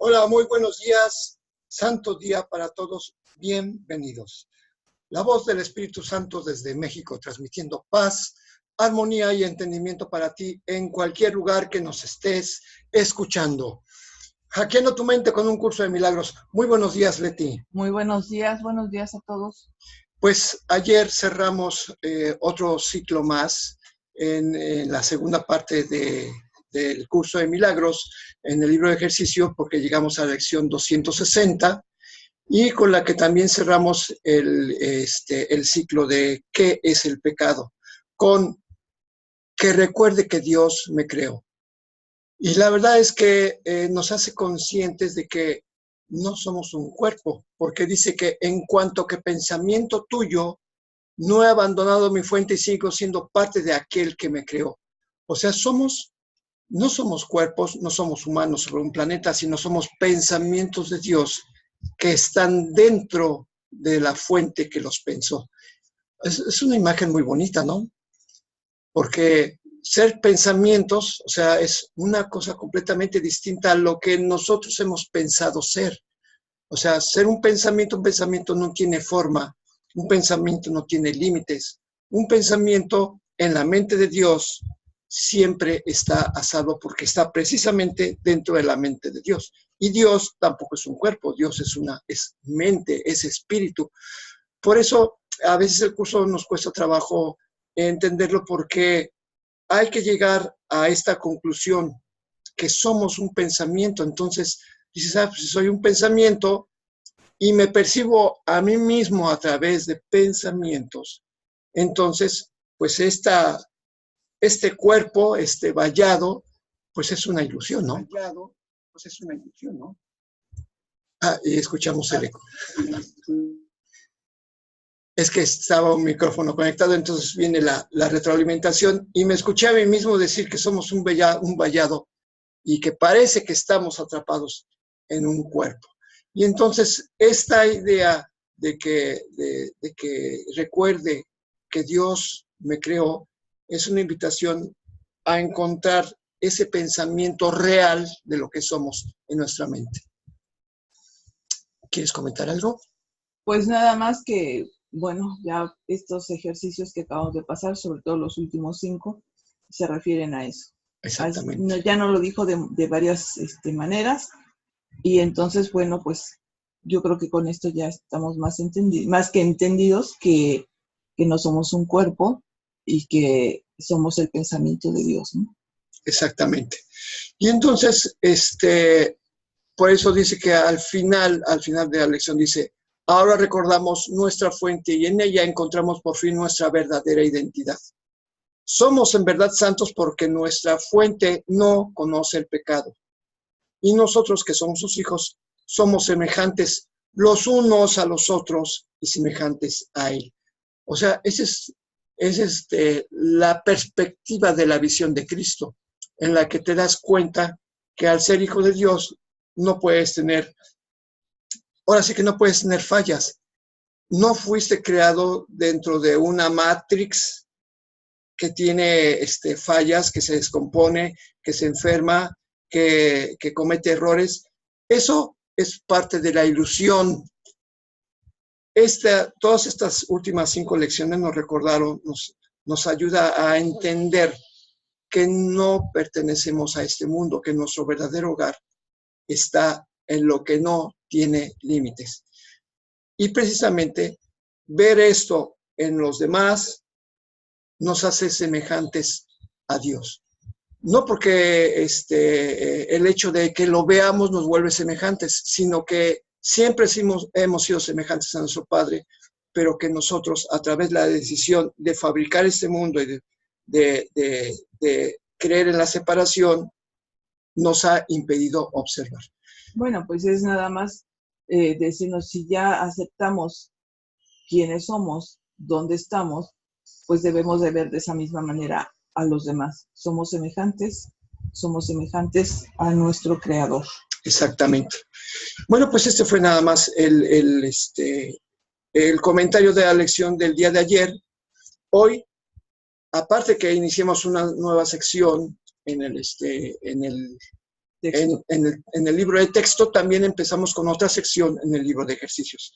Hola, muy buenos días. Santo día para todos. Bienvenidos. La voz del Espíritu Santo desde México, transmitiendo paz, armonía y entendimiento para ti en cualquier lugar que nos estés escuchando. Hackeando tu mente con un curso de milagros. Muy buenos días, Leti. Muy buenos días a todos. Pues ayer cerramos otro ciclo más en la segunda parte del curso de milagros en el libro de ejercicio, porque llegamos a la lección 260 y con la que también cerramos el ciclo de ¿qué es el pecado? Con que recuerde que Dios me creó. Y la verdad es que nos hace conscientes de que no somos un cuerpo, porque dice que en cuanto que pensamiento tuyo, no he abandonado mi fuente y sigo siendo parte de aquel que me creó. O sea, no somos cuerpos, no somos humanos sobre un planeta, sino somos pensamientos de Dios que están dentro de la fuente que los pensó. Es una imagen muy bonita, ¿no? Porque ser pensamientos, o sea, es una cosa completamente distinta a lo que nosotros hemos pensado ser. O sea, ser un pensamiento no tiene forma, un pensamiento no tiene límites. Un pensamiento en la mente de Dios siempre está a salvo porque está precisamente dentro de la mente de Dios. Y Dios tampoco es un cuerpo, Dios es mente, es espíritu. Por eso a veces el curso nos cuesta trabajo entenderlo porque hay que llegar a esta conclusión que somos un pensamiento. Entonces dices, pues si soy un pensamiento, y me percibo a mí mismo a través de pensamientos, entonces, pues este cuerpo, este vallado, pues es una ilusión, ¿no? Y escuchamos el eco. Es que estaba un micrófono conectado, entonces viene la retroalimentación y me escuché a mí mismo decir que somos un vallado y que parece que estamos atrapados en un cuerpo. Y entonces esta idea de que recuerde que Dios me creó es una invitación a encontrar ese pensamiento real de lo que somos en nuestra mente. ¿Quieres comentar algo? Pues nada más que, bueno, ya estos ejercicios que acabamos de pasar, sobre todo los últimos 5, se refieren a eso. Exactamente. Ya nos lo dijo de varias maneras, y entonces, bueno, pues yo creo que con esto ya estamos más que entendidos que no somos un cuerpo y que somos el pensamiento de Dios, ¿no? Exactamente. Y entonces, por eso dice que al final de la lección dice, ahora recordamos nuestra fuente y en ella encontramos por fin nuestra verdadera identidad. Somos en verdad santos porque nuestra fuente no conoce el pecado. Y nosotros que somos sus hijos, somos semejantes los unos a los otros y semejantes a Él. O sea, esa es la perspectiva de la visión de Cristo, en la que te das cuenta que al ser hijo de Dios no puedes tener, ahora sí que no puedes tener fallas. No fuiste creado dentro de una matrix que tiene fallas, que se descompone, que se enferma, que comete errores. Eso es parte de la ilusión. Todas estas últimas 5 lecciones nos recordaron, nos ayuda a entender que no pertenecemos a este mundo, que nuestro verdadero hogar está en lo que no tiene límites. Y precisamente ver esto en los demás nos hace semejantes a Dios. No porque el hecho de que lo veamos nos vuelve semejantes, sino que siempre hemos sido semejantes a nuestro Padre, pero que nosotros, a través de la decisión de fabricar este mundo y de creer en la separación, nos ha impedido observar. Bueno, pues es nada más decirnos, si ya aceptamos quiénes somos, dónde estamos, pues debemos de ver de esa misma manera a los demás. Somos semejantes a nuestro Creador. Exactamente. Bueno, pues este fue nada más el comentario de la lección del día de ayer. Hoy, aparte que iniciemos una nueva sección en el en el libro de texto, también empezamos con otra sección en el libro de ejercicios.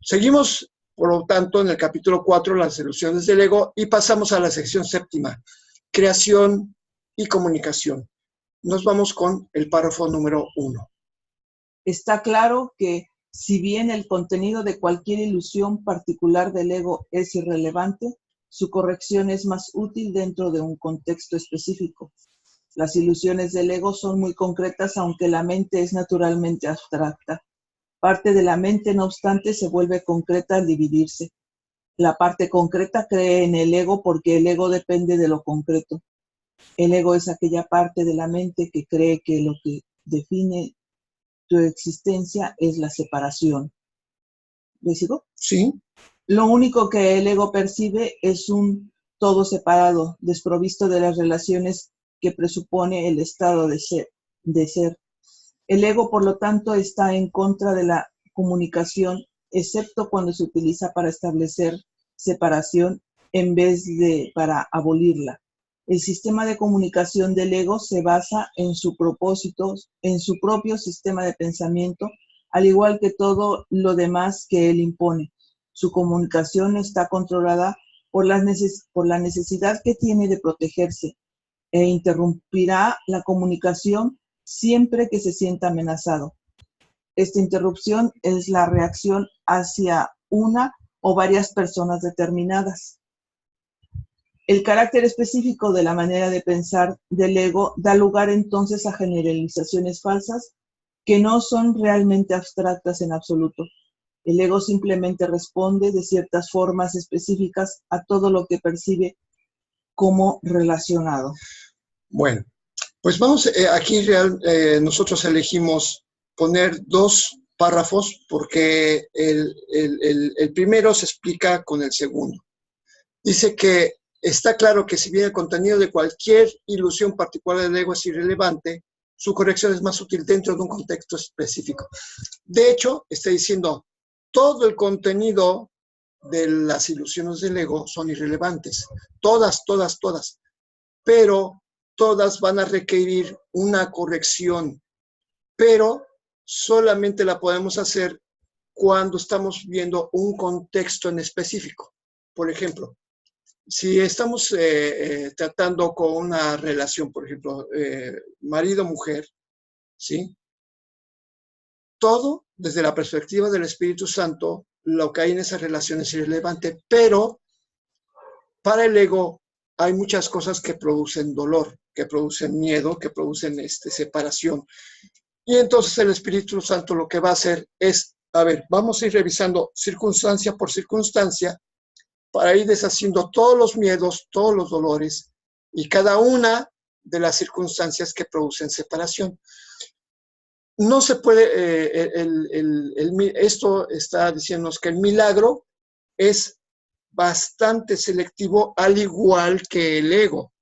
Seguimos, por lo tanto, en el capítulo 4, las ilusiones del ego, y pasamos a la sección séptima, creación y comunicación. Nos vamos con el párrafo número 1. Está claro que, si bien el contenido de cualquier ilusión particular del ego es irrelevante, su corrección es más útil dentro de un contexto específico. Las ilusiones del ego son muy concretas, aunque la mente es naturalmente abstracta. Parte de la mente, no obstante, se vuelve concreta al dividirse. La parte concreta cree en el ego porque el ego depende de lo concreto. El ego es aquella parte de la mente que cree que lo que define tu existencia es la separación. ¿Le sigo? Sí. Lo único que el ego percibe es un todo separado, desprovisto de las relaciones que presupone el estado de ser. El ego, por lo tanto, está en contra de la comunicación, excepto cuando se utiliza para establecer separación en vez de para abolirla. El sistema de comunicación del ego se basa en su propósito, en su propio sistema de pensamiento, al igual que todo lo demás que él impone. Su comunicación está controlada por la necesidad que tiene de protegerse, e interrumpirá la comunicación siempre que se sienta amenazado. Esta interrupción es la reacción hacia una o varias personas determinadas. El carácter específico de la manera de pensar del ego da lugar entonces a generalizaciones falsas que no son realmente abstractas en absoluto. El ego simplemente responde de ciertas formas específicas a todo lo que percibe como relacionado. Bueno, pues vamos, aquí nosotros elegimos poner 2 párrafos porque el primero se explica con el segundo. Dice que está claro que si bien el contenido de cualquier ilusión particular del ego es irrelevante, su corrección es más útil dentro de un contexto específico. De hecho, está diciendo, todo el contenido de las ilusiones del ego son irrelevantes. Todas, todas, todas. Pero todas van a requerir una corrección. Pero solamente la podemos hacer cuando estamos viendo un contexto en específico. Por ejemplo, si estamos tratando con una relación, por ejemplo, marido-mujer, ¿sí? Todo desde la perspectiva del Espíritu Santo, lo que hay en esas relaciones es irrelevante, pero para el ego hay muchas cosas que producen dolor, que producen miedo, que producen separación. Y entonces el Espíritu Santo lo que va a hacer es, a ver, vamos a ir revisando circunstancia por circunstancia para ir deshaciendo todos los miedos, todos los dolores y cada una de las circunstancias que producen separación. No se puede, esto está diciéndonos que el milagro es bastante selectivo, al igual que el ego.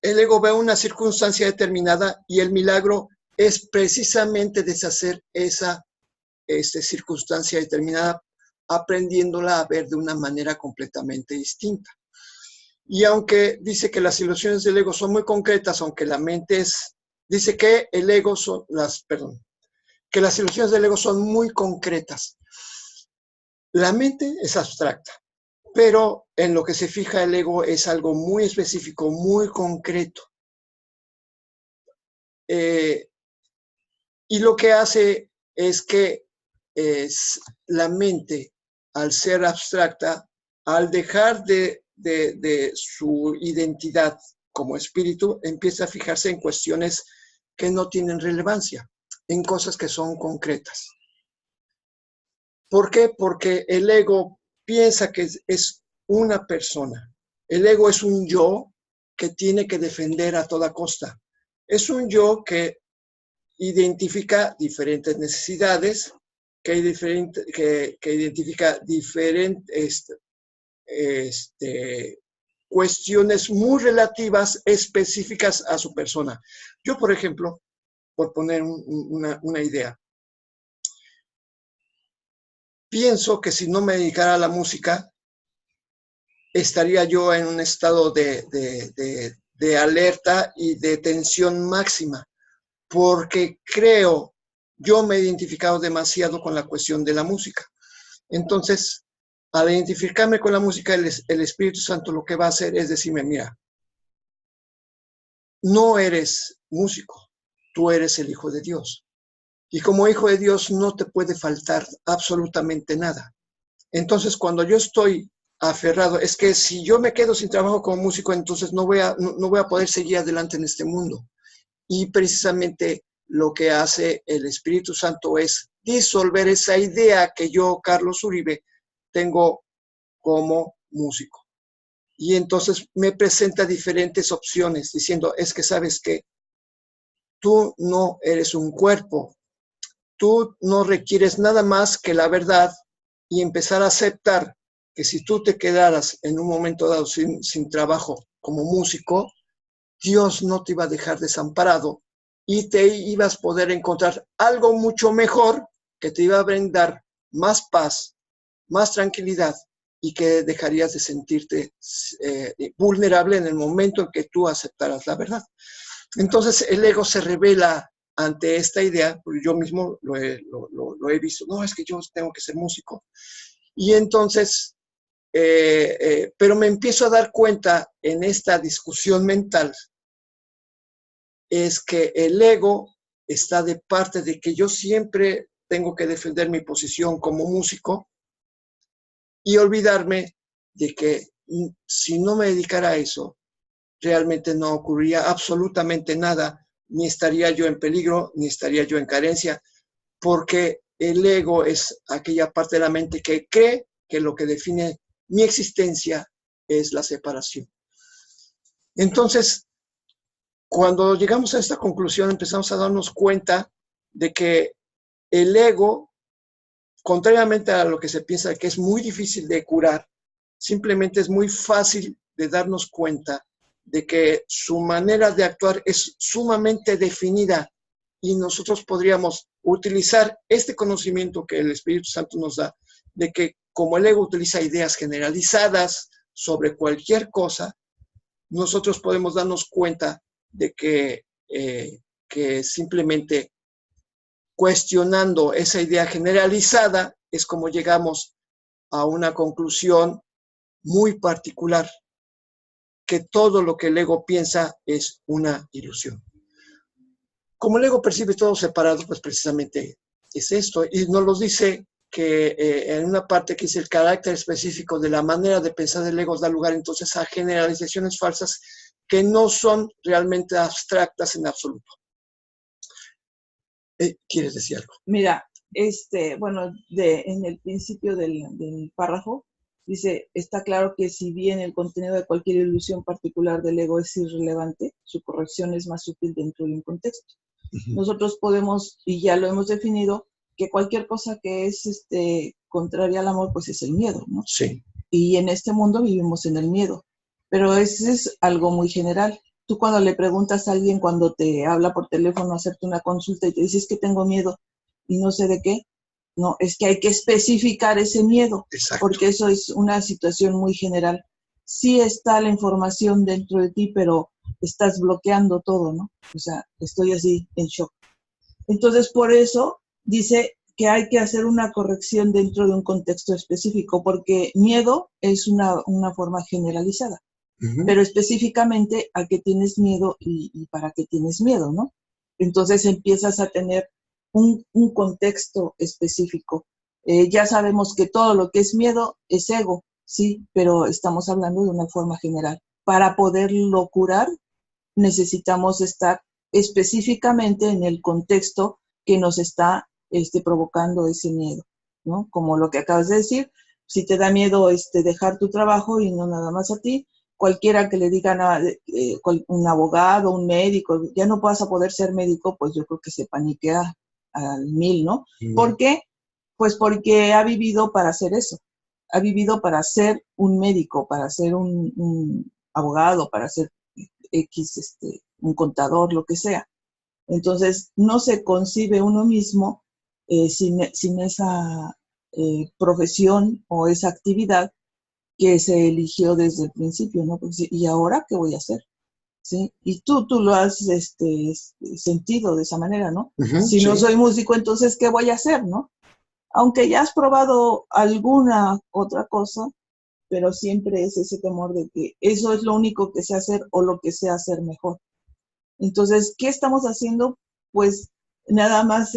El ego ve una circunstancia determinada y el milagro es precisamente deshacer esa circunstancia determinada, aprendiéndola a ver de una manera completamente distinta. Y aunque dice que las ilusiones del ego son muy concretas, aunque la mente es, dice que el ego son que las ilusiones del ego son muy concretas. La mente es abstracta, pero en lo que se fija el ego es algo muy específico, muy concreto. Y lo que hace es que la mente, al ser abstracta, al dejar de su identidad como espíritu, empieza a fijarse en cuestiones que no tienen relevancia, en cosas que son concretas. ¿Por qué? Porque el ego piensa que es una persona. El ego es un yo que tiene que defender a toda costa. Es un yo que identifica diferentes necesidades, que identifica diferentes cuestiones muy relativas, específicas a su persona. Yo, por ejemplo, por poner una idea, pienso que si no me dedicara a la música, estaría yo en un estado de alerta y de tensión máxima, porque creo, yo me he identificado demasiado con la cuestión de la música. Entonces, al identificarme con la música, el Espíritu Santo lo que va a hacer es decirme, mira, no eres músico, tú eres el Hijo de Dios. Y como Hijo de Dios no te puede faltar absolutamente nada. Entonces, cuando yo estoy aferrado, es que si yo me quedo sin trabajo como músico, entonces no voy a poder seguir adelante en este mundo. Y precisamente lo que hace el Espíritu Santo es disolver esa idea que yo, Carlos Uribe, tengo como músico. Y entonces me presenta diferentes opciones diciendo, es que sabes que tú no eres un cuerpo, tú no requieres nada más que la verdad y empezar a aceptar que si tú te quedaras en un momento dado sin trabajo como músico, Dios no te iba a dejar desamparado y te ibas a poder encontrar algo mucho mejor que te iba a brindar más paz, más tranquilidad y que dejarías de sentirte vulnerable en el momento en que tú aceptaras la verdad. Entonces el ego se revela ante esta idea, porque yo mismo lo he visto, no, es que yo tengo que ser músico. Y entonces, pero me empiezo a dar cuenta en esta discusión mental, es que el ego está de parte de que yo siempre tengo que defender mi posición como músico y olvidarme de que si no me dedicara a eso, realmente no ocurriría absolutamente nada, ni estaría yo en peligro, ni estaría yo en carencia, porque el ego es aquella parte de la mente que cree que lo que define mi existencia es la separación. Entonces, cuando llegamos a esta conclusión, empezamos a darnos cuenta de que el ego, contrariamente a lo que se piensa que es muy difícil de curar, simplemente es muy fácil de darnos cuenta de que su manera de actuar es sumamente definida y nosotros podríamos utilizar este conocimiento que el Espíritu Santo nos da, de que como el ego utiliza ideas generalizadas sobre cualquier cosa, nosotros podemos darnos cuenta de que simplemente cuestionando esa idea generalizada es como llegamos a una conclusión muy particular, que todo lo que el ego piensa es una ilusión. Como el ego percibe todo separado, pues precisamente es esto, y nos lo dice que en una parte que dice el carácter específico de la manera de pensar del ego da lugar entonces a generalizaciones falsas que no son realmente abstractas en absoluto. ¿Quieres decir algo? Mira, bueno, en el principio del párrafo dice, está claro que si bien el contenido de cualquier ilusión particular del ego es irrelevante, su corrección es más útil dentro de un contexto. Nosotros podemos, y ya lo hemos definido, que cualquier cosa que es contraria al amor, pues es el miedo, ¿no? Sí. Y en este mundo vivimos en el miedo, pero ese es algo muy general. Tú cuando le preguntas a alguien, cuando te habla por teléfono a hacerte una consulta y te dices que tengo miedo y no sé de qué, no, es que hay que especificar ese miedo. Exacto. Porque eso es una situación muy general. Sí está la información dentro de ti, pero estás bloqueando todo, ¿no? O sea, estoy así en shock. Entonces, por eso dice que hay que hacer una corrección dentro de un contexto específico, porque miedo es una forma generalizada, pero específicamente a qué tienes miedo y para qué tienes miedo, ¿no? Entonces empiezas a tener un contexto específico. Ya sabemos que todo lo que es miedo es ego, sí, pero estamos hablando de una forma general. Para poderlo curar, necesitamos estar específicamente en el contexto que nos está provocando ese miedo, ¿no? Como lo que acabas de decir, si te da miedo dejar tu trabajo y no nada más a ti, cualquiera que le digan a un abogado, un médico, ya no vas a poder ser médico, pues yo creo que se paniquea al 1000, ¿no? ¿Por qué? Pues porque ha vivido para hacer eso, ha vivido para ser un médico, para ser un abogado, para ser X, un contador, lo que sea. Entonces, no se concibe uno mismo sin esa profesión o esa actividad que se eligió desde el principio, ¿no? Porque, ¿y ahora qué voy a hacer? ¿sí? Y tú lo has sentido de esa manera, ¿no? Si sí. no soy músico, entonces, ¿qué voy a hacer, no? Aunque ya has probado alguna otra cosa, pero siempre es ese temor de que eso es lo único que sé hacer o lo que sé hacer mejor. Entonces, ¿qué estamos haciendo? Pues nada más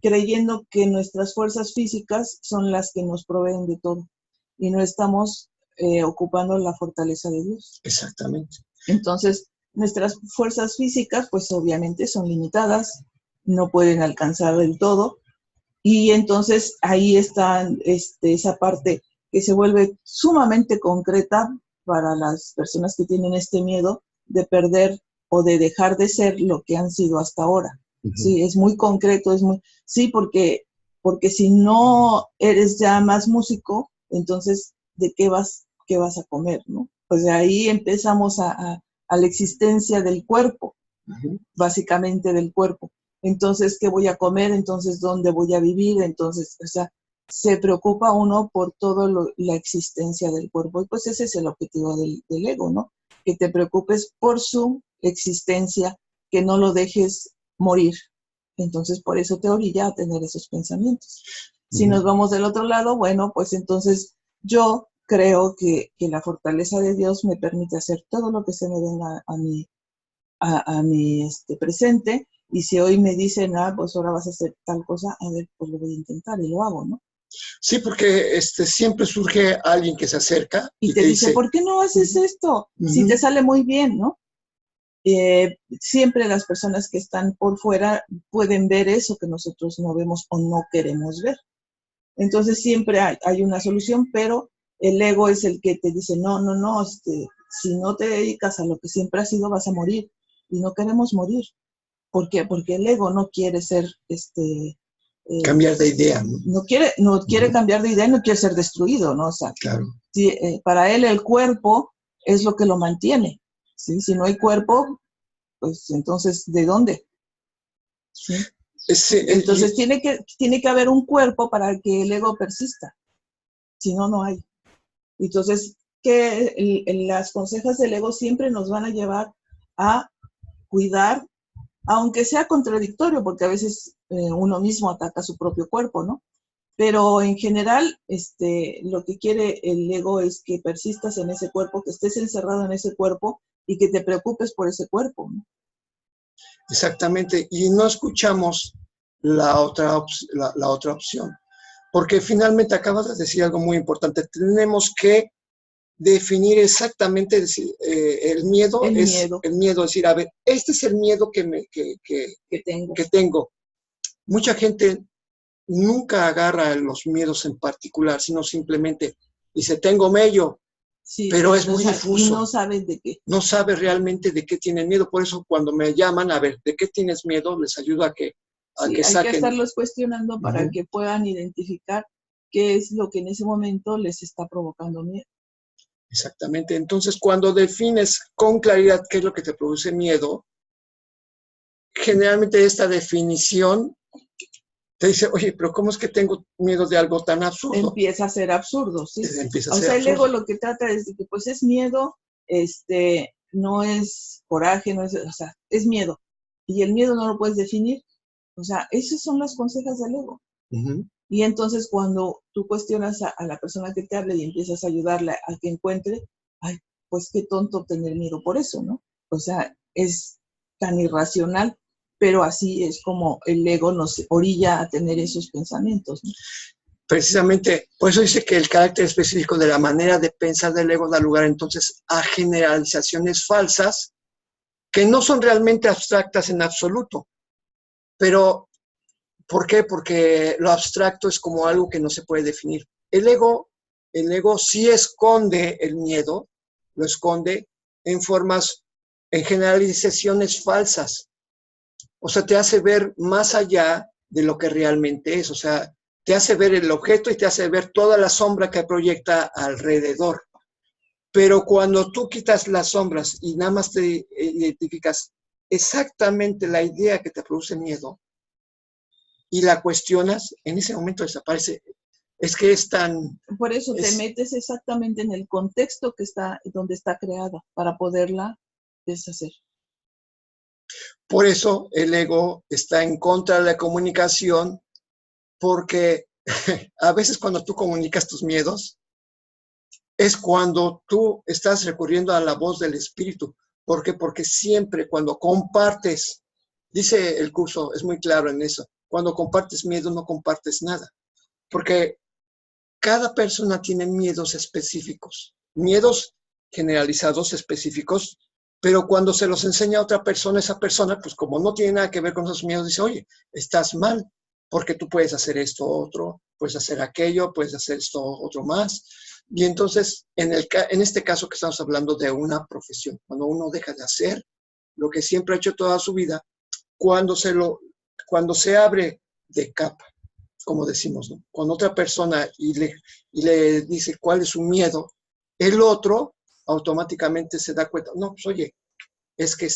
creyendo que nuestras fuerzas físicas son las que nos proveen de todo y no estamos ocupando la fortaleza de Dios. Exactamente. Entonces, nuestras fuerzas físicas, pues obviamente son limitadas, no pueden alcanzar del todo, y entonces ahí está esa parte que se vuelve sumamente concreta para las personas que tienen este miedo de perder o de dejar de ser lo que han sido hasta ahora. Sí, es muy concreto, sí, porque si no eres ya más músico, entonces, ¿de qué vas a comer, no? Pues de ahí empezamos a la existencia del cuerpo, básicamente del cuerpo. Entonces, ¿qué voy a comer? Entonces, ¿dónde voy a vivir? Entonces, o sea, se preocupa uno por toda la existencia del cuerpo. Y pues ese es el objetivo del ego, ¿no? Que te preocupes por su existencia, que no lo dejes morir. Entonces, por eso te orilla a tener esos pensamientos. Si nos vamos del otro lado, bueno, pues entonces yo creo que la fortaleza de Dios me permite hacer todo lo que se me venga a mi presente, y si hoy me dicen, pues ahora vas a hacer tal cosa, a ver, pues lo voy a intentar y lo hago, ¿no? Sí, porque siempre surge alguien que se acerca y te dice, ¿por qué no haces esto? Si te sale muy bien, ¿no? Siempre las personas que están por fuera pueden ver eso que nosotros no vemos o no queremos ver. Entonces siempre hay una solución, pero el ego es el que te dice, no, si no te dedicas a lo que siempre has sido, vas a morir. Y no queremos morir. ¿Por qué? Porque el ego no quiere ser, cambiar de idea. No quiere cambiar de idea y no quiere ser destruido, ¿no? O sea, claro. Para él el cuerpo es lo que lo mantiene, ¿sí? Si no hay cuerpo, pues entonces, ¿de dónde? ¿Sí? Entonces tiene que haber un cuerpo para que el ego persista. Si no, no hay. Entonces, las consejas del ego siempre nos van a llevar a cuidar, aunque sea contradictorio, porque a veces uno mismo ataca su propio cuerpo, ¿no? Pero en general, lo que quiere el ego es que persistas en ese cuerpo, que estés encerrado en ese cuerpo y que te preocupes por ese cuerpo, ¿no? Exactamente, y no escuchamos la otra opción, porque finalmente acabas de decir algo muy importante. Tenemos que definir exactamente el miedo. El miedo, decir, a ver, este es el miedo que tengo. Mucha gente nunca agarra los miedos en particular, sino simplemente dice, tengo miedo, sí, pero es muy difuso. Y no sabes de qué. No sabe realmente de qué tienen miedo. Por eso cuando me llaman, a ver, ¿de qué tienes miedo? Les ayuda a que hay saquen. Que estarlos cuestionando para que puedan identificar qué es lo que en ese momento les está provocando miedo. Exactamente. Entonces, cuando defines con claridad qué es lo que te produce miedo, generalmente esta definición te dice, oye, pero ¿cómo es que tengo miedo de algo tan absurdo? Empieza a ser absurdo, ¿sí? O sea, el ego lo que trata es de que, pues, es miedo, no es coraje, no es, o sea, es miedo. Y el miedo no lo puedes definir. O sea, esas son las consejas del ego. Y entonces cuando tú cuestionas a la persona que te habla y empiezas a ayudarla a que encuentre, ay, pues qué tonto tener miedo por eso, ¿no? O sea, es tan irracional, pero así es como el ego nos orilla a tener esos pensamientos, ¿no? Precisamente, por eso dice que el carácter específico de la manera de pensar del ego da lugar entonces a generalizaciones falsas que no son realmente abstractas en absoluto. Pero, ¿por qué? Porque lo abstracto es como algo que no se puede definir. El ego sí esconde el miedo, lo esconde en generalizaciones falsas. O sea, te hace ver más allá de lo que realmente es. O sea, te hace ver el objeto y te hace ver toda la sombra que proyecta alrededor. Pero cuando tú quitas las sombras y nada más te identificas exactamente la idea que te produce miedo y la cuestionas, en ese momento desaparece. Es que es tan... Por eso te metes exactamente en el contexto donde está creada, para poderla deshacer. Por eso el ego está en contra de la comunicación, porque a veces cuando tú comunicas tus miedos, es cuando tú estás recurriendo a la voz del espíritu. ¿Por qué? Porque siempre cuando compartes, dice el curso, es muy claro en eso, cuando compartes miedo no compartes nada. Porque cada persona tiene miedos específicos, miedos generalizados específicos, pero cuando se los enseña a otra persona, esa persona, pues como no tiene nada que ver con esos miedos, dice, oye, estás mal, porque tú puedes hacer esto otro, puedes hacer aquello, puedes hacer esto otro más. Y entonces, en este caso que estamos hablando de una profesión, cuando uno deja de hacer lo que siempre ha hecho toda su vida, cuando se abre de capa, como decimos, ¿no? Con otra persona y le dice cuál es su miedo, el otro automáticamente se da cuenta, no, pues oye, es que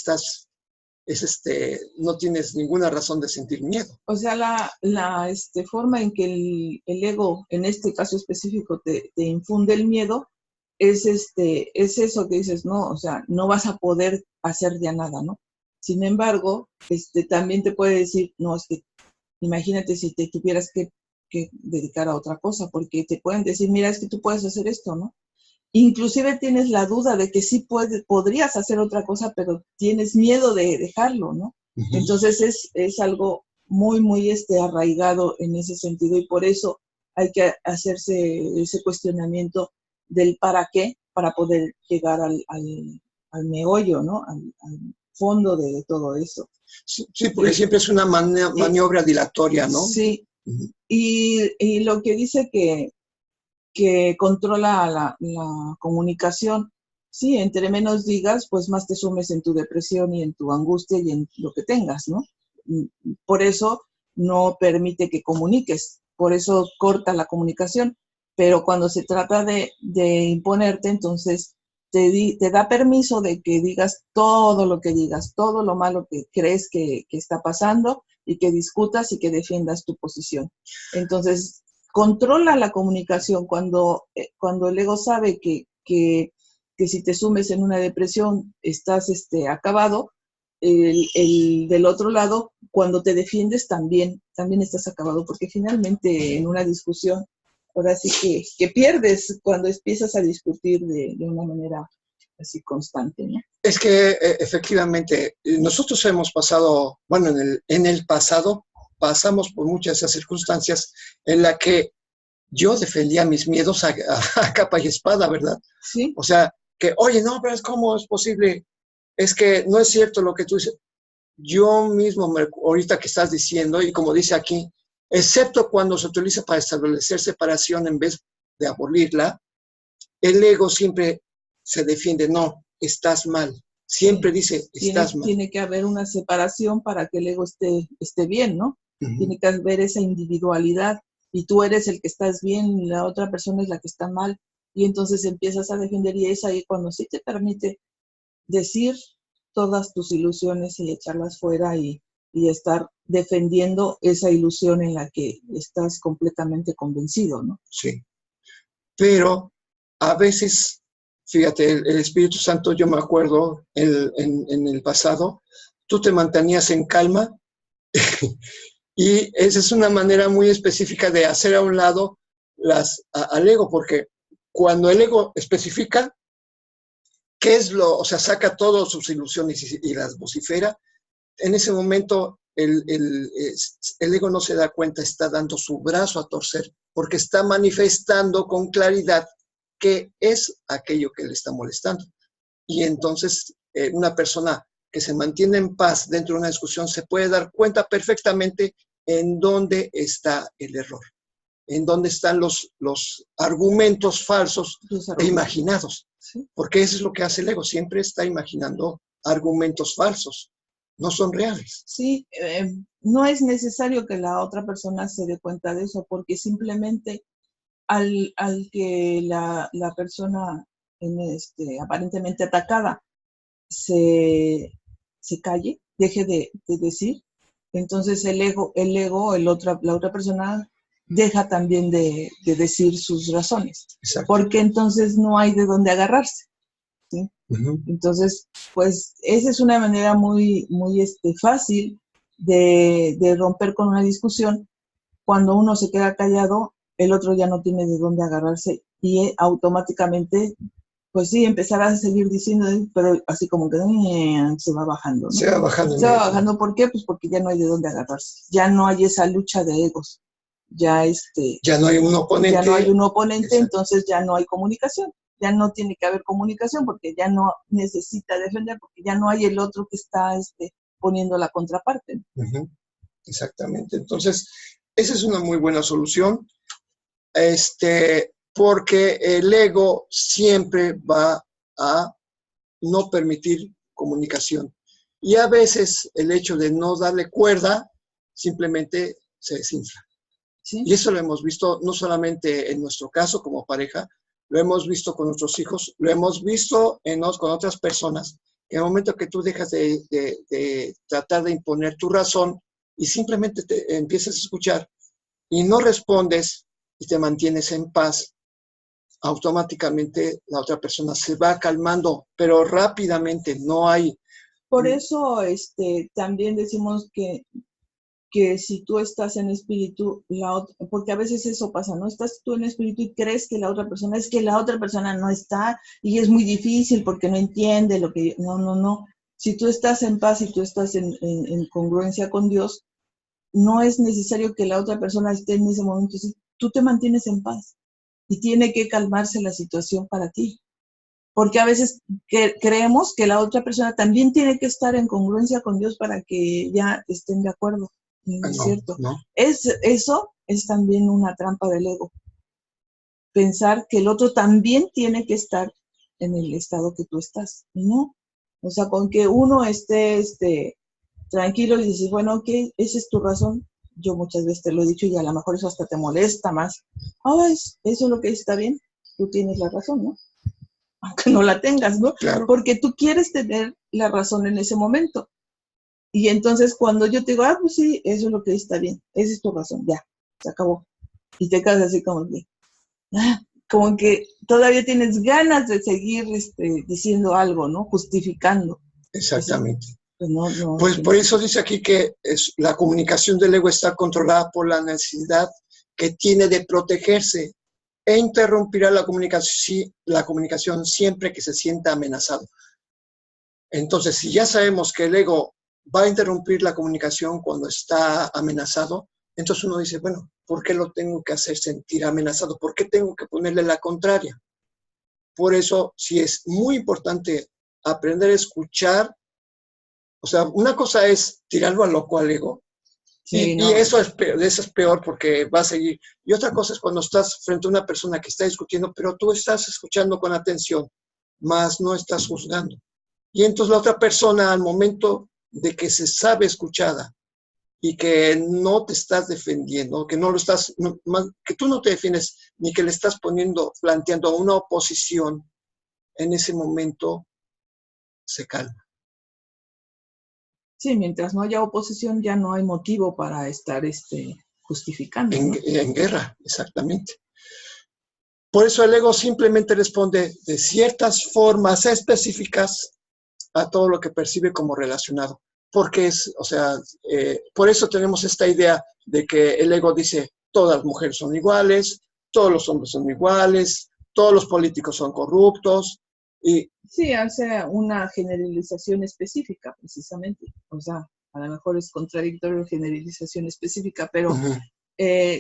no tienes ninguna razón de sentir miedo. O sea, la forma en que el ego, en este caso específico, te infunde el miedo, es eso que dices, no, o sea, no vas a poder hacer ya nada, ¿no? Sin embargo, también te puede decir, no, es que imagínate si te tuvieras que dedicar a otra cosa, porque te pueden decir, mira, es que tú puedes hacer esto, ¿no? Inclusive tienes la duda de que sí podrías hacer otra cosa, pero tienes miedo de dejarlo, ¿no? Uh-huh. Entonces es algo muy, muy arraigado en ese sentido, y por eso hay que hacerse ese cuestionamiento del para qué, para poder llegar al meollo, ¿no? Al fondo de todo eso. Sí, porque siempre es una maniobra dilatoria, ¿no? Sí, uh-huh. Y lo que dice que controla la comunicación. Sí, entre menos digas, pues más te sumes en tu depresión y en tu angustia y en lo que tengas, ¿no? Por eso no permite que comuniques, por eso corta la comunicación, pero cuando se trata de imponerte, entonces te da permiso de que digas todo lo que digas, todo lo malo que crees que está pasando, y que discutas y que defiendas tu posición. Entonces, controla la comunicación cuando el ego sabe que si te sumes en una depresión estás acabado. El del otro lado, cuando te defiendes también estás acabado, porque finalmente en una discusión, ahora sí que pierdes cuando empiezas a discutir de una manera así constante, ¿no? Es que efectivamente nosotros hemos pasado, bueno, en el pasado pasamos por muchas de esas circunstancias en las que yo defendía mis miedos a capa y espada, ¿verdad? Sí. O sea, que, oye, no, pero ¿cómo es posible? Es que no es cierto lo que tú dices. Yo mismo, ahorita que estás diciendo, y como dice aquí, excepto cuando se utiliza para establecer separación en vez de abolirla, el ego siempre se defiende, no, estás mal. Siempre dice, estás mal. Tiene que haber una separación para que el ego esté bien, ¿no? Uh-huh. Tiene que haber esa individualidad, y tú eres el que estás bien y la otra persona es la que está mal, y entonces empiezas a defender, y es ahí cuando sí te permite decir todas tus ilusiones y echarlas fuera y estar defendiendo esa ilusión en la que estás completamente convencido, ¿no? Sí, pero a veces, fíjate, el Espíritu Santo, yo me acuerdo en el pasado, tú te mantenías en calma y esa es una manera muy específica de hacer a un lado al ego, porque cuando el ego especifica qué es o sea, saca todas sus ilusiones y las vocifera, en ese momento el ego no se da cuenta, está dando su brazo a torcer, porque está manifestando con claridad qué es aquello que le está molestando. Y entonces una persona que se mantiene en paz dentro de una discusión se puede dar cuenta perfectamente en dónde está el error, en dónde están los argumentos falsos e imaginados. ¿Sí? Porque eso es lo que hace el ego, siempre está imaginando argumentos falsos, no son reales. Sí, no es necesario que la otra persona se dé cuenta de eso, porque simplemente al que la persona aparentemente atacada se calle, deje de decir, entonces la otra persona deja también de decir sus razones. Exacto. Porque entonces no hay de dónde agarrarse, ¿sí? Entonces, pues esa es una manera muy, muy fácil de romper con una discusión. Cuando uno se queda callado, el otro ya no tiene de dónde agarrarse y automáticamente, pues sí, empezará a seguir diciendo, pero así como que se va bajando, ¿no? Se va bajando. Se va bajando, ¿por qué? Pues porque ya no hay de dónde agarrarse, ya no hay esa lucha de egos, ya ya no hay un oponente. Ya no hay un oponente, exacto. Entonces ya no hay comunicación, ya no tiene que haber comunicación porque ya no necesita defender, porque ya no hay el otro que está poniendo la contraparte. Exactamente, entonces esa es una muy buena solución, porque el ego siempre va a no permitir comunicación. Y a veces el hecho de no darle cuerda simplemente se desinfla. ¿Sí? Y eso lo hemos visto no solamente en nuestro caso como pareja, lo hemos visto con nuestros hijos, lo hemos visto con otras personas, que en el momento que tú dejas de tratar de imponer tu razón y simplemente te empiezas a escuchar y no respondes y te mantienes en paz, automáticamente la otra persona se va calmando, pero rápidamente, no hay... Por eso también decimos que si tú estás en espíritu, porque a veces eso pasa, ¿no? Estás tú en espíritu y crees que la otra persona no está y es muy difícil porque no entiende lo que... No. Si tú estás en paz y tú estás en congruencia con Dios, no es necesario que la otra persona esté en ese momento. Tú te mantienes en paz y tiene que calmarse la situación para ti. Porque a veces creemos que la otra persona también tiene que estar en congruencia con Dios para que ya estén de acuerdo. No es cierto. No. Eso es también una trampa del ego. Pensar que el otro también tiene que estar en el estado que tú estás. No. O sea, con que uno esté tranquilo y dices, bueno, ok, esa es tu razón. Yo muchas veces te lo he dicho y a lo mejor eso hasta te molesta más. Eso es lo que está bien. Tú tienes la razón, ¿no? Aunque no la tengas, ¿no? Claro. Porque tú quieres tener la razón en ese momento. Y entonces cuando yo te digo, pues sí, eso es lo que está bien, esa es tu razón, ya, se acabó. Y te quedas así como que todavía tienes ganas de seguir diciendo algo, ¿no? Justificando. Exactamente. Pues, pues por eso dice aquí que la comunicación del ego está controlada por la necesidad que tiene de protegerse e interrumpirá la comunicación siempre que se sienta amenazado. Entonces, si ya sabemos que el ego va a interrumpir la comunicación cuando está amenazado, entonces uno dice, bueno, ¿por qué lo tengo que hacer sentir amenazado? ¿Por qué tengo que ponerle la contraria? Por eso, sí es muy importante aprender a escuchar. O sea, una cosa es tirarlo a loco al ego, sí, y eso es peor porque va a seguir. Y otra cosa es cuando estás frente a una persona que está discutiendo, pero tú estás escuchando con atención, más no estás juzgando. Y entonces la otra persona, al momento de que se sabe escuchada y que no te estás defendiendo, que no lo estás, que tú no te defiendes ni que le estás planteando una oposición, en ese momento se calma. Sí, mientras no haya oposición ya no hay motivo para estar justificando. ¿No? En guerra, exactamente. Por eso el ego simplemente responde de ciertas formas específicas a todo lo que percibe como relacionado. Porque por eso tenemos esta idea de que el ego dice, todas las mujeres son iguales, todos los hombres son iguales, todos los políticos son corruptos. Y sí, hace una generalización específica, precisamente. O sea, a lo mejor es contradictorio generalización específica, pero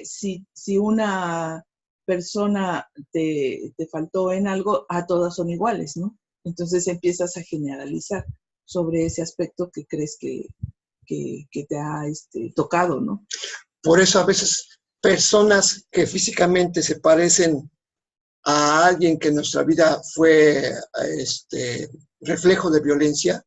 si una persona te faltó en algo, a todas son iguales, ¿no? Entonces empiezas a generalizar sobre ese aspecto que crees que te ha tocado, ¿no? Por eso a veces personas que físicamente se parecen a alguien que en nuestra vida fue reflejo de violencia,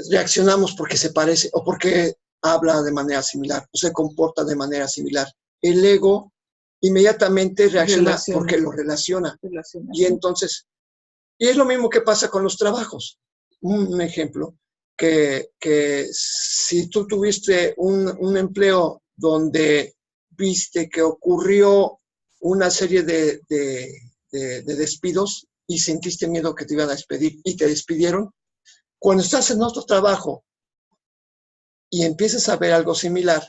reaccionamos porque se parece o porque habla de manera similar o se comporta de manera similar. El ego inmediatamente reacciona porque lo relaciona. Y entonces, y es lo mismo que pasa con los trabajos. Un ejemplo, que si tú tuviste un empleo donde viste que ocurrió una serie de despidos, y sentiste miedo que te iban a despedir y te despidieron, cuando estás en otro trabajo y empiezas a ver algo similar,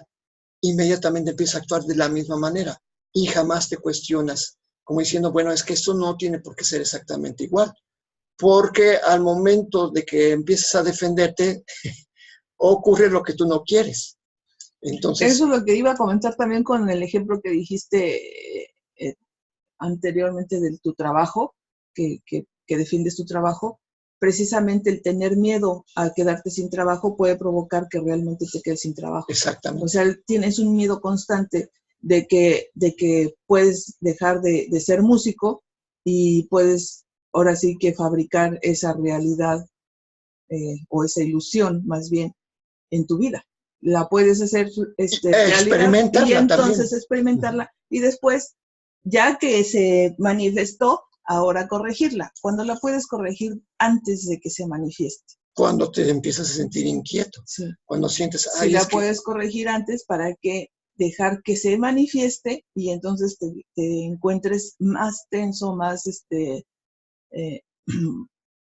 inmediatamente empiezas a actuar de la misma manera y jamás te cuestionas, como diciendo, bueno, es que esto no tiene por qué ser exactamente igual, porque al momento de que empiezas a defenderte, ocurre lo que tú no quieres. Entonces, eso es lo que iba a comentar también con el ejemplo que dijiste anteriormente de tu trabajo, que defiendes tu trabajo. Precisamente el tener miedo a quedarte sin trabajo puede provocar que realmente te quedes sin trabajo. exactamente. O sea, tienes un miedo constante de que puedes dejar de ser músico y puedes ahora sí que fabricar esa realidad o esa ilusión más bien en tu vida. La puedes hacer realidad y entonces también experimentarla y después, ya que se manifestó, ahora corregirla. ¿Cuándo la puedes corregir? Antes de que se manifieste. Cuando te empiezas a sentir inquieto. Sí. Cuando sientes... Si la puedes corregir antes para que dejar que se manifieste y entonces te encuentres más tenso, más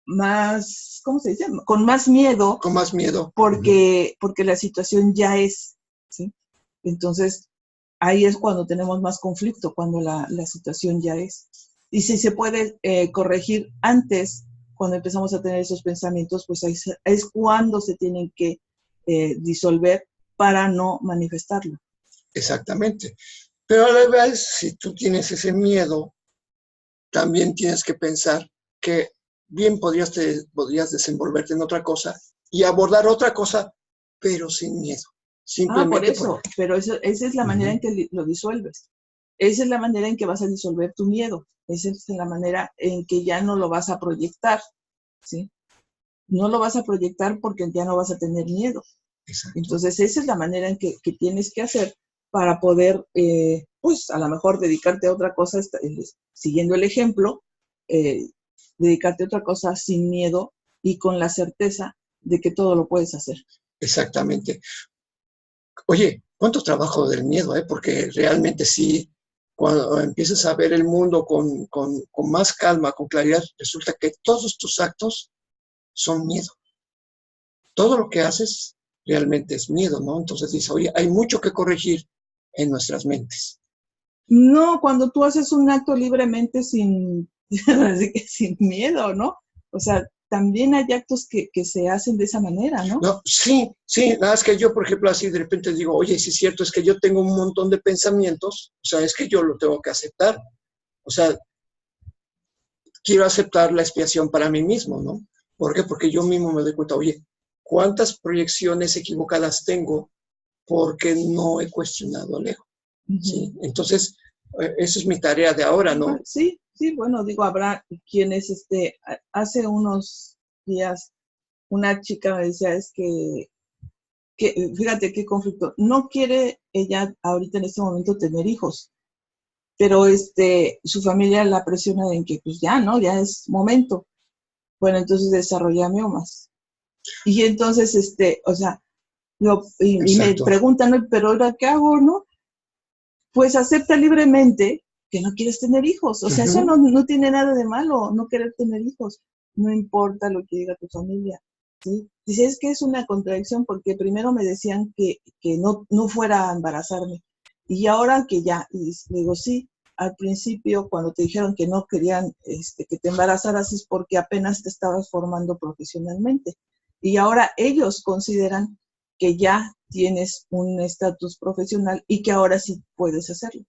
más, ¿cómo se dice? Con más miedo. Con más miedo. Porque la situación ya es, ¿sí? Entonces, ahí es cuando tenemos más conflicto, cuando la situación ya es. Y si se puede corregir antes, cuando empezamos a tener esos pensamientos, pues ahí es cuando se tienen que disolver para no manifestarlo. Exactamente. Pero a la vez, si tú tienes ese miedo, también tienes que pensar que bien podrías desenvolverte en otra cosa y abordar otra cosa, pero sin miedo. Simplemente por eso, pero esa es la manera en que lo disuelves. Esa es la manera en que vas a disolver tu miedo. Esa es la manera en que ya no lo vas a proyectar, ¿sí? No lo vas a proyectar porque ya no vas a tener miedo. Exacto. Entonces, esa es la manera en que tienes que hacer para poder, pues, a lo mejor dedicarte a otra cosa, siguiendo el ejemplo, dedicarte a otra cosa sin miedo y con la certeza de que todo lo puedes hacer. Exactamente. Oye, ¿cuánto trabajo del miedo? Porque realmente sí, cuando empiezas a ver el mundo con más calma, con claridad, resulta que todos tus actos son miedo. Todo lo que haces realmente es miedo, ¿no? Entonces dices, oye, hay mucho que corregir en nuestras mentes. No, cuando tú haces un acto libremente sin miedo, ¿no? O sea, también hay actos que se hacen de esa manera, ¿no? No, sí, nada más que yo, por ejemplo, así de repente digo, oye, sí es cierto, es que yo tengo un montón de pensamientos, o sea, es que yo lo tengo que aceptar. O sea, quiero aceptar la expiación para mí mismo, ¿no? ¿Por qué? Porque yo mismo me doy cuenta, oye, ¿cuántas proyecciones equivocadas tengo porque no he cuestionado al ego? ¿Sí? Entonces, esa es mi tarea de ahora, ¿no? Sí, bueno, digo, habrá quienes, hace unos días, una chica me decía, es que fíjate qué conflicto, no quiere ella ahorita en este momento tener hijos, pero su familia la presiona en que pues ya, ¿no? Ya es momento. Bueno, entonces desarrolla miomas. Y entonces, o sea, y me preguntan, ¿no? Pero ahora, ¿qué hago, no? Pues acepta libremente que no quieres tener hijos. O sea, eso no tiene nada de malo, no querer tener hijos. No importa lo que diga tu familia, ¿sí? Dice, es que es una contradicción porque primero me decían que no fuera a embarazarme. Y ahora que ya, y digo, sí, al principio cuando te dijeron que no querían que te embarazaras es porque apenas te estabas formando profesionalmente. Y ahora ellos consideran que ya tienes un estatus profesional y que ahora sí puedes hacerlo.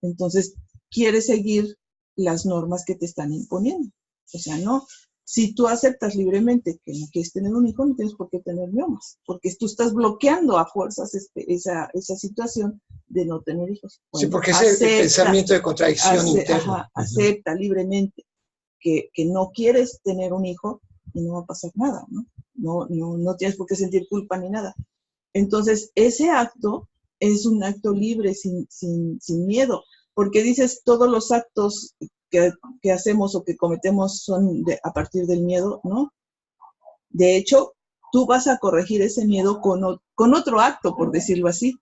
Entonces, quieres seguir las normas que te están imponiendo. O sea, no, si tú aceptas libremente que no quieres tener un hijo, no tienes por qué tener miomas, porque tú estás bloqueando a fuerzas esa situación de no tener hijos. Bueno, sí, porque es el pensamiento de contradicción interna. Acepta libremente que no quieres tener un hijo y no va a pasar nada, ¿no? No tienes por qué sentir culpa ni nada. Entonces, ese acto es un acto libre, sin miedo, porque dices, todos los actos que hacemos o que cometemos son a partir del miedo, ¿no? De hecho, tú vas a corregir ese miedo con otro acto, por decirlo así,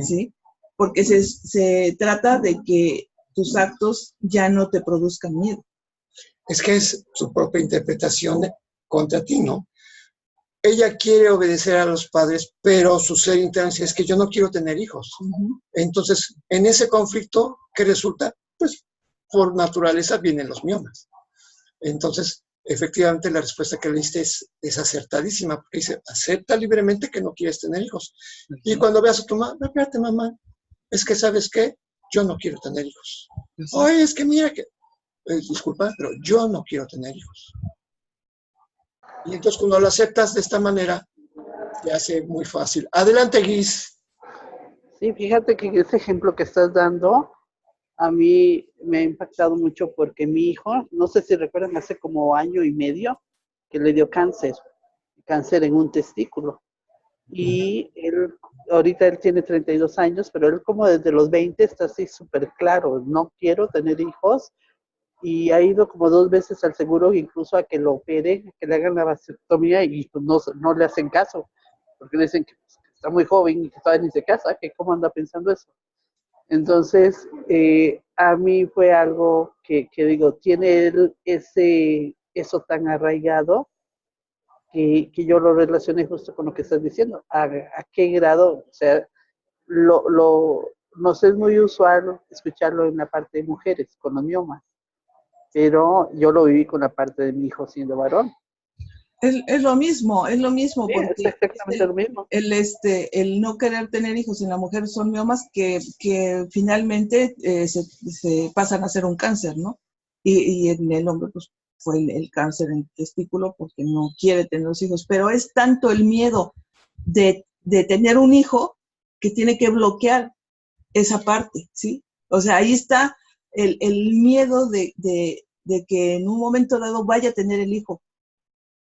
¿sí? Porque se trata de que tus actos ya no te produzcan miedo. Es que es su propia interpretación contra ti, ¿no? Ella quiere obedecer a los padres, pero su ser interno es que yo no quiero tener hijos. Entonces, en ese conflicto, ¿qué resulta? Pues, por naturaleza vienen los miomas. Entonces, efectivamente, la respuesta que le diste es acertadísima, porque dice, acepta libremente que no quieres tener hijos. Y cuando veas a tu mamá, espérate, mamá, es que, ¿sabes qué? Yo no quiero tener hijos. Oye, es que mira que, disculpa, pero yo no quiero tener hijos. Y entonces cuando lo aceptas de esta manera, te hace muy fácil. Adelante, Guis. Sí, fíjate que ese ejemplo que estás dando a mí me ha impactado mucho porque mi hijo, no sé si recuerdan, hace como año y medio que le dio cáncer en un testículo. Y ahorita él tiene 32 años, pero él como desde los 20 está así súper claro, no quiero tener hijos. Y ha ido como 2 veces al seguro, incluso a que lo operen, que le hagan la vasectomía y pues no le hacen caso, porque le dicen que está muy joven y que todavía ni se casa, que cómo anda pensando eso. Entonces, a mí fue algo que digo, tiene él eso tan arraigado que yo lo relacioné justo con lo que estás diciendo. ¿A qué grado? O sea, nos es muy usual escucharlo en la parte de mujeres, con los miomas, pero yo lo viví con la parte de mi hijo siendo varón. Es lo mismo, Sí, porque es exactamente lo mismo. El no querer tener hijos en la mujer son miomas que finalmente se pasan a ser un cáncer, ¿no? Y en el hombre, pues, fue el cáncer en el testículo porque no quiere tener los hijos. Pero es tanto el miedo de tener un hijo que tiene que bloquear esa parte, ¿sí? O sea, ahí está el miedo de que en un momento dado vaya a tener el hijo.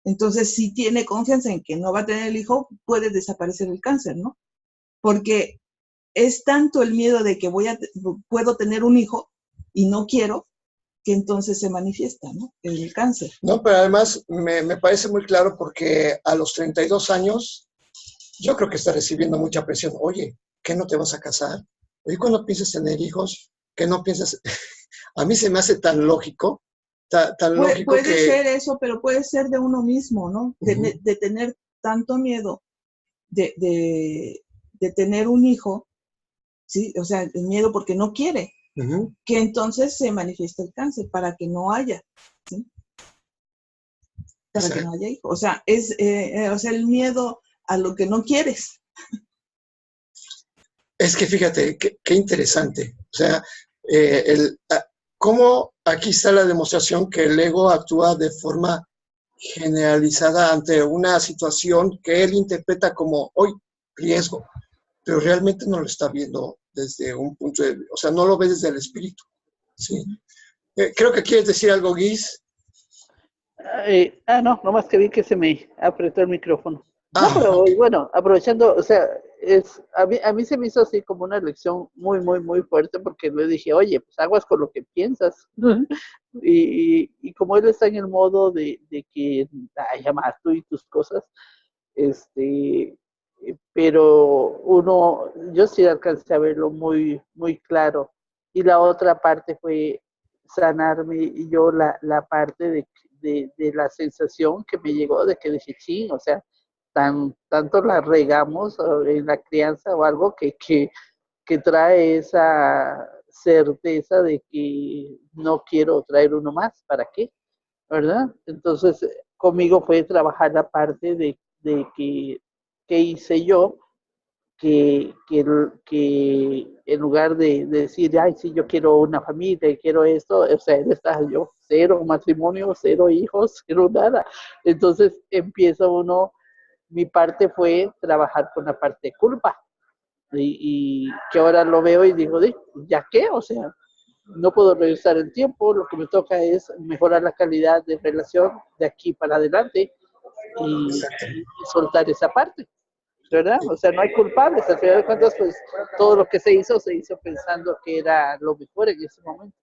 Entonces, si tiene confianza en que no va a tener el hijo, puede desaparecer el cáncer, ¿no? Porque es tanto el miedo de que puedo tener un hijo y no quiero, que entonces se manifiesta, ¿no? El cáncer. No, pero además me parece muy claro porque a los 32 años yo creo que está recibiendo mucha presión. Oye, ¿qué no te vas a casar? Oye, cuando piensas tener hijos, ¿qué no piensas? A mí se me hace tan lógico, tan lógico puede que... ser eso, pero puede ser de uno mismo, ¿no? De tener tanto miedo de tener un hijo, ¿sí? O sea, el miedo porque no quiere, que entonces se manifiesta el cáncer para que no haya, ¿sí? Para que no haya hijo. O sea, es el miedo a lo que no quieres. Es que fíjate, qué interesante. O sea, cómo aquí está la demostración que el ego actúa de forma generalizada ante una situación que él interpreta como, hoy, riesgo, pero realmente no lo está viendo desde un punto de vista, o sea, no lo ve desde el espíritu. ¿Sí? Creo que quieres decir algo, Guis. No, nomás que vi que se me apretó el micrófono. No, pero okay. Bueno, aprovechando, o sea, a mí se me hizo así como una lección muy, muy, muy fuerte porque le dije, oye, pues aguas con lo que piensas. y como él está en el modo de que llamas tú y tus cosas, pero yo sí alcancé a verlo muy, muy claro. Y la otra parte fue sanarme y yo la parte de la sensación que me llegó de que dije, sí, o sea, tanto la regamos en la crianza o algo que trae esa certeza de que no quiero traer uno más, ¿para qué? ¿Verdad? Entonces, conmigo fue trabajar la parte de que hice yo, que en lugar de decir, ay, sí, yo quiero una familia, quiero esto, o sea, él está yo, 0 matrimonio, 0 hijos, 0 nada. Entonces empieza uno, mi parte fue trabajar con la parte de culpa. Y que ahora lo veo y digo, ¿ya qué? O sea, no puedo regresar el tiempo, lo que me toca es mejorar la calidad de relación de aquí para adelante y soltar esa parte, ¿verdad? O sea, no hay culpables, al final de cuentas, pues todo lo que se hizo pensando que era lo mejor en ese momento.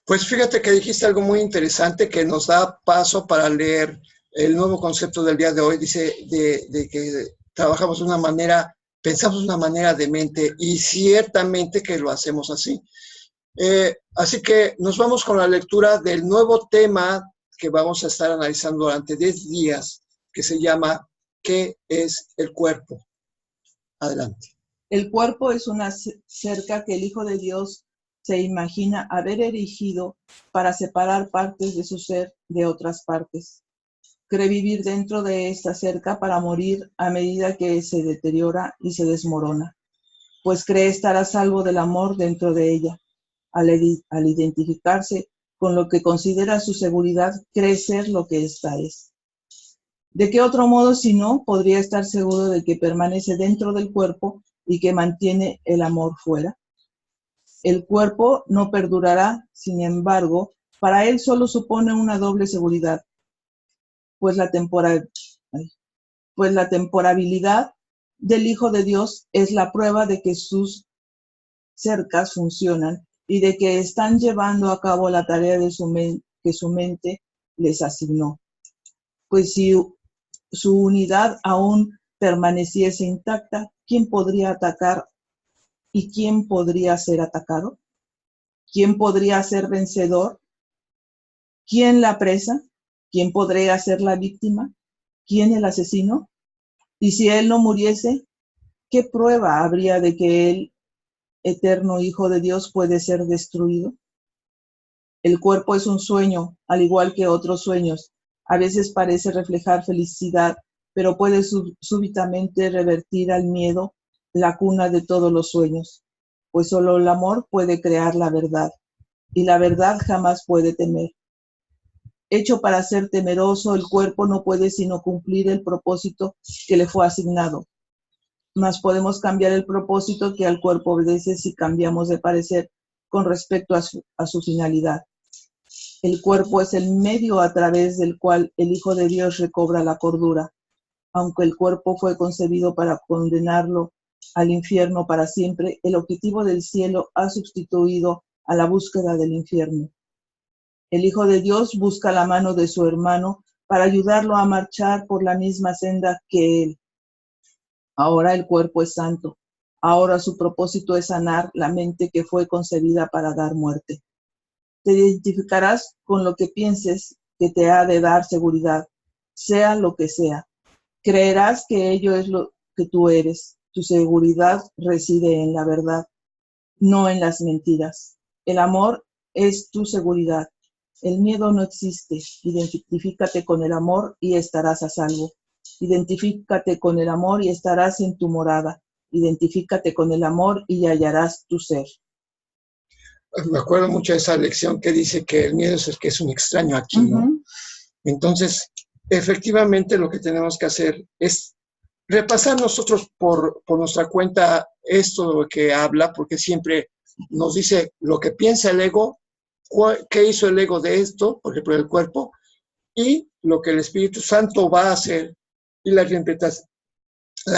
Pues fíjate que dijiste algo muy interesante que nos da paso para leer el nuevo concepto del día de hoy. Dice de que trabajamos de una manera, pensamos de una manera de mente y ciertamente que lo hacemos así. Así que nos vamos con la lectura del nuevo tema que vamos a estar analizando durante 10 días, que se llama ¿Qué es el cuerpo? Adelante. El cuerpo es una cerca que el Hijo de Dios se imagina haber erigido para separar partes de su ser de otras partes. Cree vivir dentro de esta cerca para morir a medida que se deteriora y se desmorona, pues cree estar a salvo del amor dentro de ella. Al identificarse con lo que considera su seguridad, cree ser lo que ésta es. ¿De qué otro modo, si no, podría estar seguro de que permanece dentro del cuerpo y que mantiene el amor fuera? El cuerpo no perdurará, sin embargo, para él solo supone una doble seguridad, pues la temporabilidad del Hijo de Dios es la prueba de que sus cercas funcionan y de que están llevando a cabo la tarea de que su mente les asignó. Pues si su unidad aún permaneciese intacta, ¿quién podría atacar y quién podría ser atacado? ¿Quién podría ser vencedor? ¿Quién la presa? ¿Quién podría ser la víctima? ¿Quién el asesino? Y si él no muriese, ¿qué prueba habría de que el eterno Hijo de Dios puede ser destruido? El cuerpo es un sueño, al igual que otros sueños. A veces parece reflejar felicidad, pero puede súbitamente revertir al miedo, la cuna de todos los sueños, pues solo el amor puede crear la verdad, y la verdad jamás puede temer. Hecho para ser temeroso, el cuerpo no puede sino cumplir el propósito que le fue asignado. Mas podemos cambiar el propósito que al cuerpo obedece si cambiamos de parecer con respecto a su finalidad. El cuerpo es el medio a través del cual el Hijo de Dios recobra la cordura. Aunque el cuerpo fue concebido para condenarlo al infierno para siempre, el objetivo del cielo ha sustituido a la búsqueda del infierno. El Hijo de Dios busca la mano de su hermano para ayudarlo a marchar por la misma senda que él. Ahora el cuerpo es santo. Ahora su propósito es sanar la mente que fue concebida para dar muerte. Te identificarás con lo que pienses que te ha de dar seguridad, sea lo que sea. Creerás que ello es lo que tú eres. Tu seguridad reside en la verdad, no en las mentiras. El amor es tu seguridad. El miedo no existe. Identifícate con el amor y estarás a salvo. Identifícate con el amor y estarás en tu morada. Identifícate con el amor y hallarás tu ser. Me acuerdo mucho de esa lección que dice que el miedo es el que es un extraño aquí, ¿no? Entonces, efectivamente lo que tenemos que hacer es repasar nosotros por nuestra cuenta esto de lo que habla, porque siempre nos dice lo que piensa el ego, qué hizo el ego de esto, por ejemplo, el cuerpo, y lo que el Espíritu Santo va a hacer, y la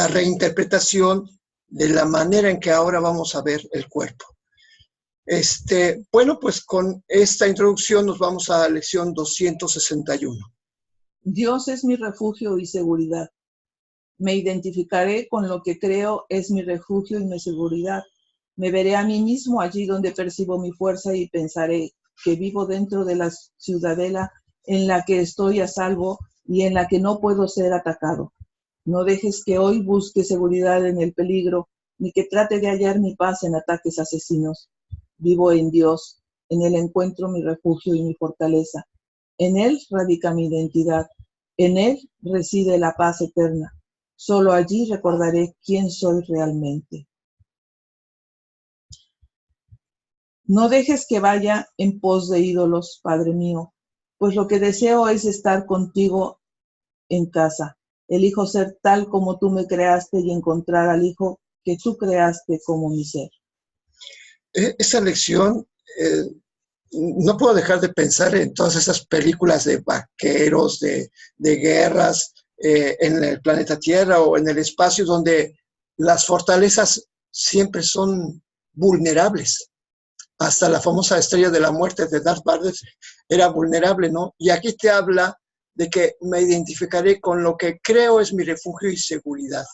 reinterpretación de la manera en que ahora vamos a ver el cuerpo. Bueno, pues con esta introducción nos vamos a la lección 261. Dios es mi refugio y seguridad. Me identificaré con lo que creo es mi refugio y mi seguridad. Me veré a mí mismo allí donde percibo mi fuerza y pensaré que vivo dentro de la ciudadela en la que estoy a salvo y en la que no puedo ser atacado. No dejes que hoy busque seguridad en el peligro, ni que trate de hallar mi paz en ataques asesinos. Vivo en Dios, en Él encuentro mi refugio y mi fortaleza. En Él radica mi identidad, en Él reside la paz eterna. Solo allí recordaré quién soy realmente. No dejes que vaya en pos de ídolos, Padre mío, pues lo que deseo es estar contigo en casa. Elijo ser tal como tú me creaste y encontrar al Hijo que tú creaste como mi ser. Esta lección, no puedo dejar de pensar en todas esas películas de vaqueros, de guerras en el planeta Tierra o en el espacio, donde las fortalezas siempre son vulnerables. Hasta la famosa estrella de la muerte de Darth Vader era vulnerable, ¿no? Y aquí te habla de que me identificaré con lo que creo es mi refugio y seguridad.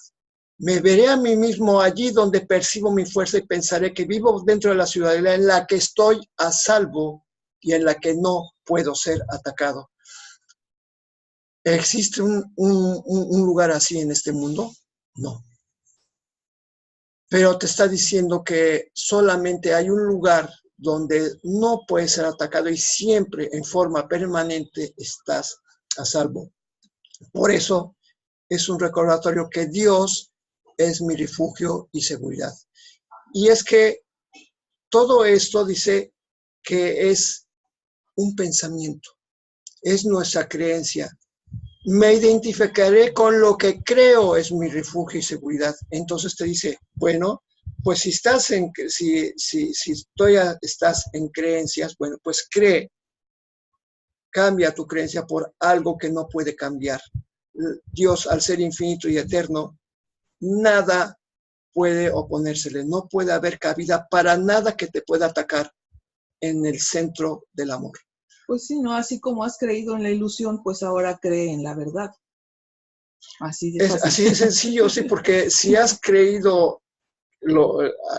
Me veré a mí mismo allí donde percibo mi fuerza y pensaré que vivo dentro de la ciudadela en la que estoy a salvo y en la que no puedo ser atacado. ¿Existe un lugar así en este mundo? No. Pero te está diciendo que solamente hay un lugar donde no puedes ser atacado y siempre en forma permanente estás a salvo. Por eso es un recordatorio que Dios es mi refugio y seguridad. Y es que todo esto dice que es un pensamiento, es nuestra creencia. Me identificaré con lo que creo es mi refugio y seguridad. Entonces te dice, bueno, pues si estás estás en creencias, bueno, pues cree, cambia tu creencia por algo que no puede cambiar. Dios, al ser infinito y eterno, nada puede oponérsele, no puede haber cabida para nada que te pueda atacar en el centro del amor. Pues sí, ¿no? Así como has creído en la ilusión, pues ahora cree en la verdad. Así de fácil. Así de sencillo, sí, porque si has creído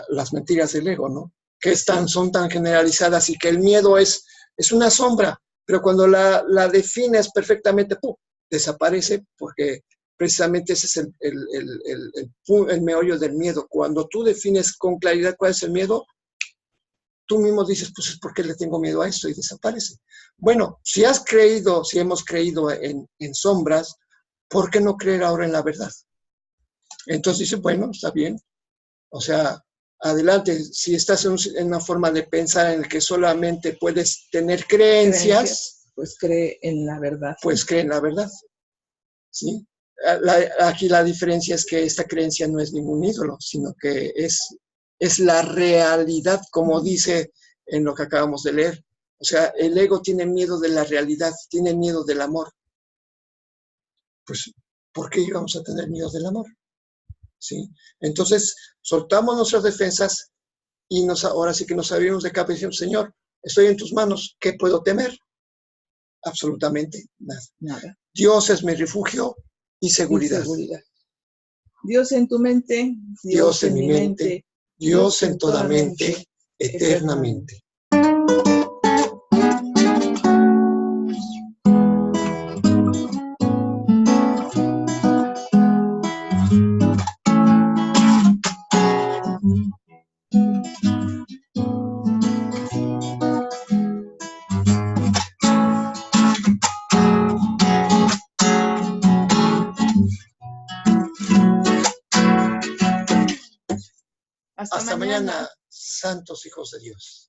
las mentiras del ego, ¿no? Que son tan generalizadas y que el miedo es una sombra, pero cuando la defines perfectamente, ¡pum!, desaparece, porque precisamente ese es el meollo del miedo. Cuando tú defines con claridad cuál es el miedo, tú mismo dices, pues es porque le tengo miedo a esto, y desaparece. Bueno, si hemos creído en sombras, ¿por qué no creer ahora en la verdad? Entonces dice, bueno, está bien. O sea, adelante. Si estás en una forma de pensar en la que solamente puedes tener creencias, pues cree en la verdad. Pues cree en la verdad. ¿Sí? Aquí la diferencia es que esta creencia no es ningún ídolo, sino que es la realidad, como dice en lo que acabamos de leer. O sea, el ego tiene miedo de la realidad, tiene miedo del amor. Pues, ¿por qué íbamos a tener miedo del amor? ¿Sí? Entonces, soltamos nuestras defensas y ahora sí que nos abrimos de capa y decimos, Señor, estoy en tus manos, ¿qué puedo temer? Absolutamente nada. Dios es mi refugio y seguridad. Dios en tu mente, Dios en mi mente, Dios en toda mente, eternamente. Hasta mañana, santos hijos de Dios.